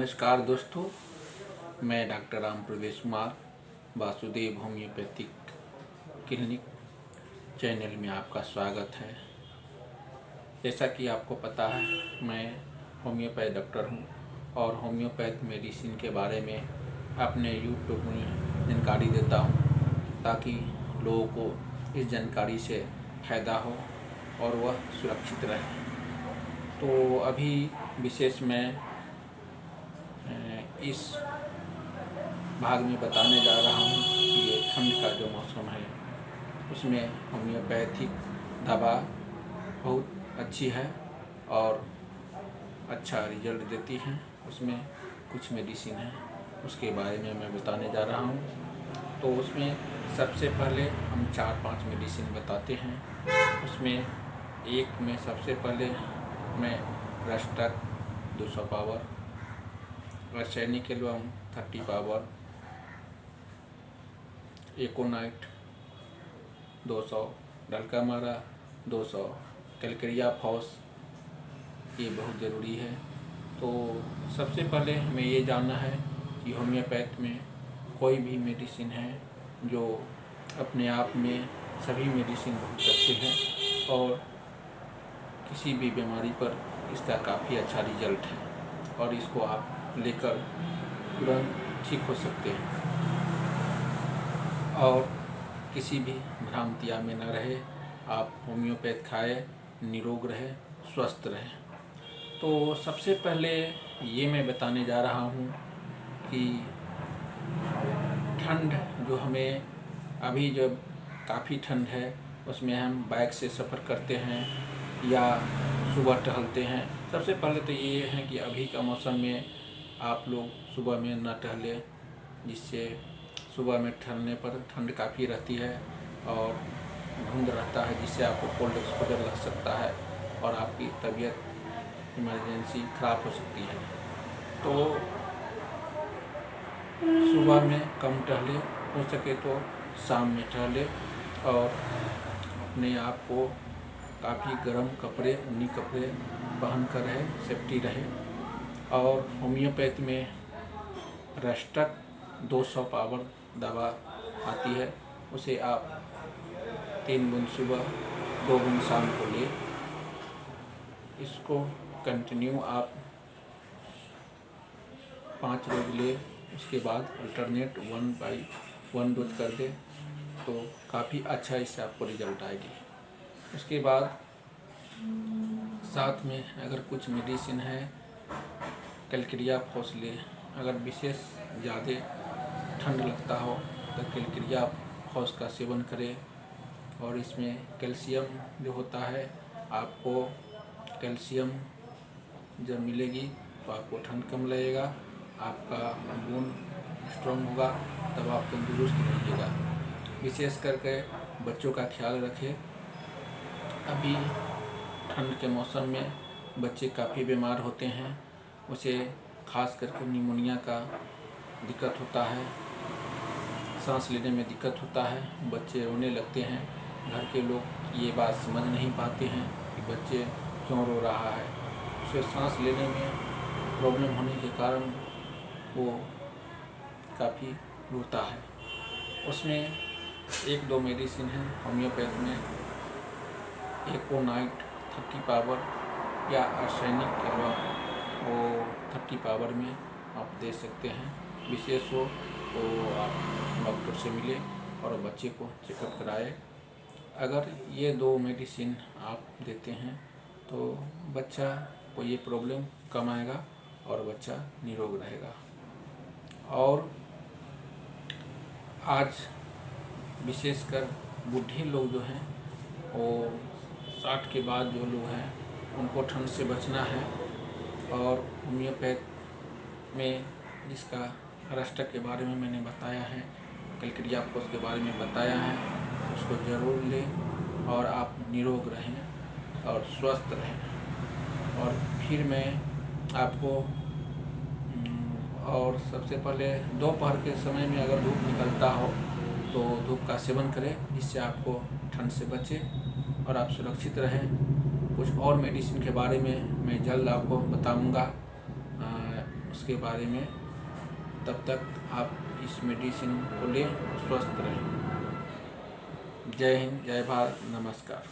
नमस्कार दोस्तों, मैं डॉक्टर राम प्रवेश Kumar Vasudev homeopathic clinic channel में आपका स्वागत है। जैसा कि आपको पता है, मैं होम्योपैथ डॉक्टर हूं और होम्योपैथ मेडिसिन के बारे में अपने यूट्यूब में जानकारी देता हूं ताकि लोगों को इस जानकारी से फ़ायदा हो और वह सुरक्षित रहे। तो अभी विशेष मैं इस भाग में बताने जा रहा हूँ कि ये ठंड का जो मौसम है उसमें होम्योपैथिक दवा बहुत अच्छी है और अच्छा रिजल्ट देती हैं। उसमें कुछ मेडिसिन है, उसके बारे में मैं बताने जा रहा हूँ। तो उसमें सबसे पहले हम 4-5 मेडिसिन बताते हैं। उसमें एक में सबसे पहले मैं रस्टक 200 पावर, रासायनिक एल्बम 30 पावर, एकोनाइट 200, डल्कामारा 200, कैलकेरिया फॉस ये बहुत ज़रूरी है। तो सबसे पहले हमें ये जानना है कि होम्योपैथ में कोई भी मेडिसिन है जो अपने आप में सभी मेडिसिन बहुत अच्छे हैं और किसी भी बीमारी पर इसका काफ़ी अच्छा रिजल्ट है और इसको आप लेकर तुरंत ठीक हो सकते हैं और किसी भी भ्रांतियाँ में न रहे। आप होम्योपैथ खाए, निरोग रहे, स्वस्थ रहे। तो सबसे पहले ये मैं बताने जा रहा हूँ कि ठंड जो हमें अभी जब काफ़ी ठंड है उसमें हम बाइक से सफ़र करते हैं या सुबह टहलते हैं। सबसे पहले तो ये है कि अभी का मौसम में आप लोग सुबह में ना टहलें, जिससे सुबह में टहलने पर ठंड काफ़ी रहती है और धुंध रहता है, जिससे आपको कोल्ड एक्सपोजर लग सकता है और आपकी तबीयत इमरजेंसी ख़राब हो सकती है। तो सुबह में कम टहलें, हो सके तो शाम में टहलें और अपने आप को काफ़ी गर्म कपड़े, ऊनी कपड़े पहन कर रहे, सेफ्टी रहे। और होम्योपैथ में रस्टक 200 पावर दवा आती है, उसे आप 3 बूंद सुबह 2 बूंद शाम को ले। इसको कंटिन्यू आप 5 रोज ले, उसके बाद अल्टरनेट 1/1 डोज कर दें तो काफ़ी अच्छा इससे आपको रिजल्ट आएगी। उसके बाद साथ में अगर कुछ मेडिसिन है, कैलकेरिया फॉस ले। अगर विशेष ज़्यादा ठंड लगता हो तो कैलकेरिया फॉस का सेवन करें और इसमें कैल्शियम जो होता है, आपको कैल्शियम जब मिलेगी तो आपको ठंड कम लगेगा, आपका बोन स्ट्रॉन्ग होगा, तब आप तंदुरुस्त रहिएगा। विशेष करके बच्चों का ख्याल रखें। अभी ठंड के मौसम में बच्चे काफ़ी बीमार होते हैं, उसे खास करके निमोनिया का दिक्कत होता है, सांस लेने में दिक्कत होता है, बच्चे रोने लगते हैं। घर के लोग ये बात समझ नहीं पाते हैं कि बच्चे क्यों रो रहा है। उसे सांस लेने में प्रॉब्लम होने के कारण वो काफ़ी रोता है। उसमें 1-2 मेडिसिन है होम्योपैथ में, एकोनाइट 30 पावर या आर्सेनिक वो 30 पावर में आप दे सकते हैं। विशेष हो तो आप डॉक्टर से मिले और बच्चे को चेकअप कराए। अगर ये 2 मेडिसिन आप देते हैं तो बच्चा को ये प्रॉब्लम कम आएगा और बच्चा निरोग रहेगा। और आज विशेषकर बूढ़े लोग जो हैं वो 60 के बाद जो लोग हैं उनको ठंड से बचना है और होम्योपैथ में जिसका रस्टक के बारे में मैंने बताया है, कैलकेरिया फॉस के बारे में बताया है, उसको ज़रूर लें और आप निरोग रहें और स्वस्थ रहें। और फिर मैं आपको और सबसे पहले दोपहर के समय में अगर धूप निकलता हो तो धूप का सेवन करें, जिससे आपको ठंड से बचे और आप सुरक्षित रहें। कुछ और मेडिसिन के बारे में मैं जल्द आपको बताऊंगा। उसके बारे में। तब तक आप इस मेडिसिन को लें और स्वस्थ रहें। जय हिंद, जय भारत, नमस्कार।